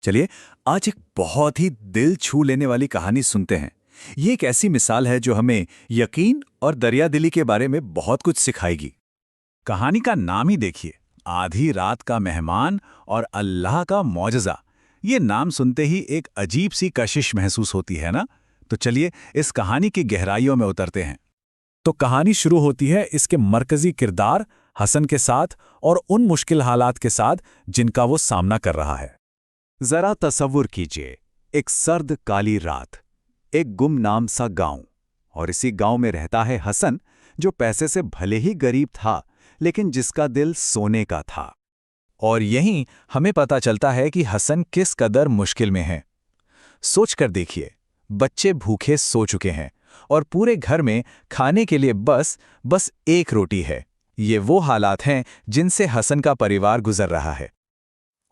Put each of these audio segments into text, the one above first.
चलिए, आज एक बहुत ही दिल छू लेने वाली कहानी सुनते हैं। ये एक ऐसी मिसाल है जो हमें यकीन और दरियादिली के बारे में बहुत कुछ सिखाएगी। कहानी का नाम ही देखिए, आधी रात का मेहमान और अल्लाह का मौजज़ा। ये नाम सुनते ही एक अजीब सी कशिश महसूस होती है ना? तो चलिए इस कहानी की गहराइयों में उतरते हैं। तो कहानी शुरू होती है इसके मरकजी किरदार हसन के साथ और उन मुश्किल हालात के साथ जिनका वो सामना कर रहा है। जरा तसव्वुर कीजिए, एक सर्द काली रात, एक गुमनाम सा गांव, और इसी गांव में रहता है हसन, जो पैसे से भले ही गरीब था लेकिन जिसका दिल सोने का था। और यहीं हमें पता चलता है कि हसन किस कदर मुश्किल में है। सोचकर देखिए, बच्चे भूखे सो चुके हैं और पूरे घर में खाने के लिए बस एक रोटी है। ये वो हालात हैं जिनसे हसन का परिवार गुजर रहा है।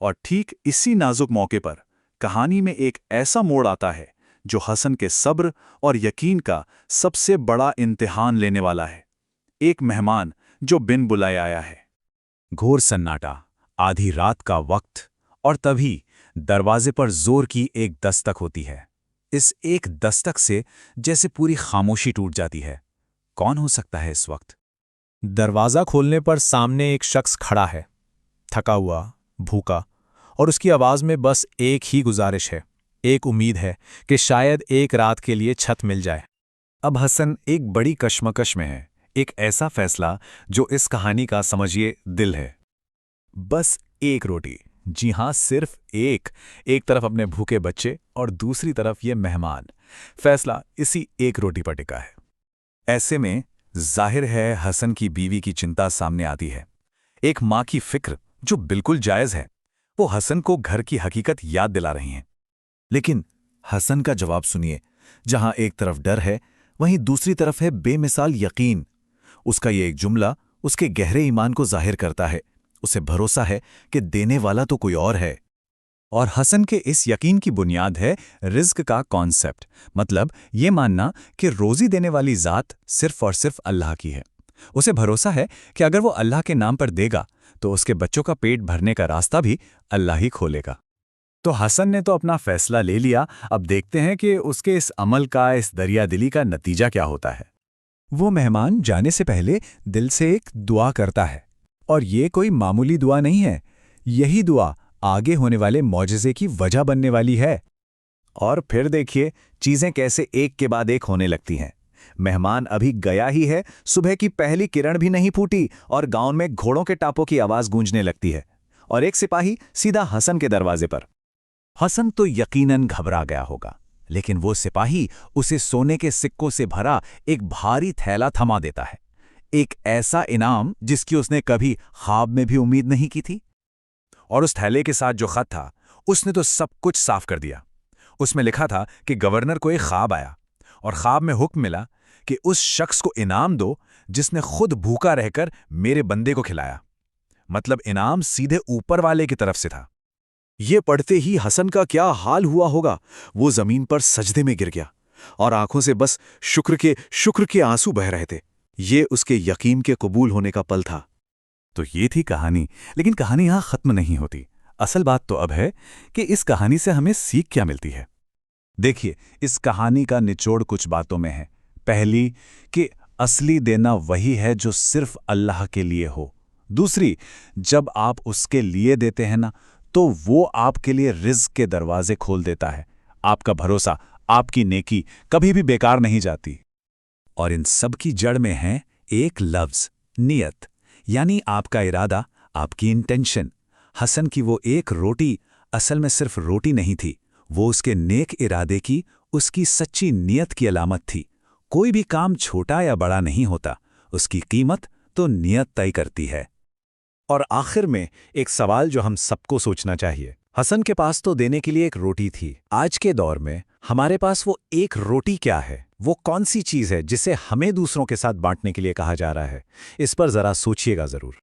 और ठीक इसी नाजुक मौके पर कहानी में एक ऐसा मोड़ आता है जो हसन के सब्र और यकीन का सबसे बड़ा इम्तिहान लेने वाला है। एक मेहमान जो बिन बुलाए आया है। घोर सन्नाटा, आधी रात का वक्त, और तभी दरवाजे पर जोर की एक दस्तक होती है। इस एक दस्तक से जैसे पूरी खामोशी टूट जाती है। कौन हो सकता है इस वक्त? दरवाजा खोलने पर सामने एक शख्स खड़ा है, थका हुआ, भूखा, और उसकी आवाज में बस एक ही गुजारिश है, एक उम्मीद है कि शायद एक रात के लिए छत मिल जाए। अब हसन एक बड़ी कश्मकश में है, एक ऐसा फैसला जो इस कहानी का समझिए दिल है। बस एक रोटी, जी हां, सिर्फ एक तरफ अपने भूखे बच्चे और दूसरी तरफ ये मेहमान। फैसला इसी एक रोटी पर टिका है। ऐसे में जाहिर है हसन की बीवी की चिंता सामने आती है। एक माँ की फिक्र जो बिल्कुल जायज है। वो हसन को घर की हकीकत याद दिला रही हैं। लेकिन हसन का जवाब सुनिए। जहां एक तरफ डर है, वहीं दूसरी तरफ है बेमिसाल यकीन। उसका ये एक जुमला उसके गहरे ईमान को जाहिर करता है। उसे भरोसा है कि देने वाला तो कोई और है। और हसन के इस यकीन की बुनियाद है रिज्क का कॉन्सेप्ट, मतलब ये मानना कि रोजी देने वाली ज़ात सिर्फ और सिर्फ अल्लाह की है। उसे भरोसा है कि अगर वो अल्लाह के नाम पर देगा तो उसके बच्चों का पेट भरने का रास्ता भी अल्लाह ही खोलेगा। तो हसन ने तो अपना फैसला ले लिया। अब देखते हैं कि उसके इस अमल का, इस दरियादिली का नतीजा क्या होता है। वो मेहमान जाने से पहले दिल से एक दुआ करता है, और ये कोई मामूली दुआ नहीं है। यही दुआ आगे होने वाले मौजज़े की वजह बनने वाली है। और फिर देखिए चीजें कैसे एक के बाद एक होने लगती हैं। मेहमान अभी गया ही है, सुबह की पहली किरण भी नहीं फूटी और गांव में घोड़ों के टापों की आवाज गूंजने लगती है, और एक सिपाही सीधा हसन के दरवाजे पर। हसन तो यकीनन घबरा गया होगा, लेकिन वो सिपाही उसे सोने के सिक्कों से भरा एक भारी थैला थमा देता है। एक ऐसा इनाम जिसकी उसने कभी ख्वाब में भी उम्मीद नहीं की थी। और उस थैले के साथ जो खत था, उसने तो सब कुछ साफ कर दिया। उसमें लिखा था कि गवर्नर को एक ख्वाब आया और ख्वाब में हुक्म मिला कि उस शख्स को इनाम दो जिसने खुद भूखा रहकर मेरे बंदे को खिलाया। मतलब इनाम सीधे ऊपर वाले की तरफ से था। ये पढ़ते ही हसन का क्या हाल हुआ होगा। वो जमीन पर सजदे में गिर गया और आंखों से बस शुक्र के आंसू बह रहे थे। ये उसके यकीन के कबूल होने का पल था। तो ये थी कहानी, लेकिन कहानी यहां खत्म नहीं होती। असल बात तो अब है कि इस कहानी से हमें सीख क्या मिलती है। देखिए, इस कहानी का निचोड़ कुछ बातों में है। पहली, कि असली देना वही है जो सिर्फ अल्लाह के लिए हो। दूसरी, जब आप उसके लिए देते हैं ना, तो वो आपके लिए रिज़्क़ के दरवाजे खोल देता है। आपका भरोसा, आपकी नेकी कभी भी बेकार नहीं जाती। और इन सब की जड़ में है एक लफ्ज़, नियत, यानी आपका इरादा, आपकी इंटेंशन। हसन की वो एक रोटी असल में सिर्फ रोटी नहीं थी, वो उसके नेक इरादे की, उसकी सच्ची नियत की अलामत थी। कोई भी काम छोटा या बड़ा नहीं होता, उसकी कीमत तो नियत तय करती है। और आखिर में एक सवाल जो हम सबको सोचना चाहिए। हसन के पास तो देने के लिए एक रोटी थी। आज के दौर में हमारे पास वो एक रोटी क्या है? वो कौन सी चीज़ है जिसे हमें दूसरों के साथ बांटने के लिए कहा जा रहा है? इस पर ज़रा सोचिएगा ज़रूर।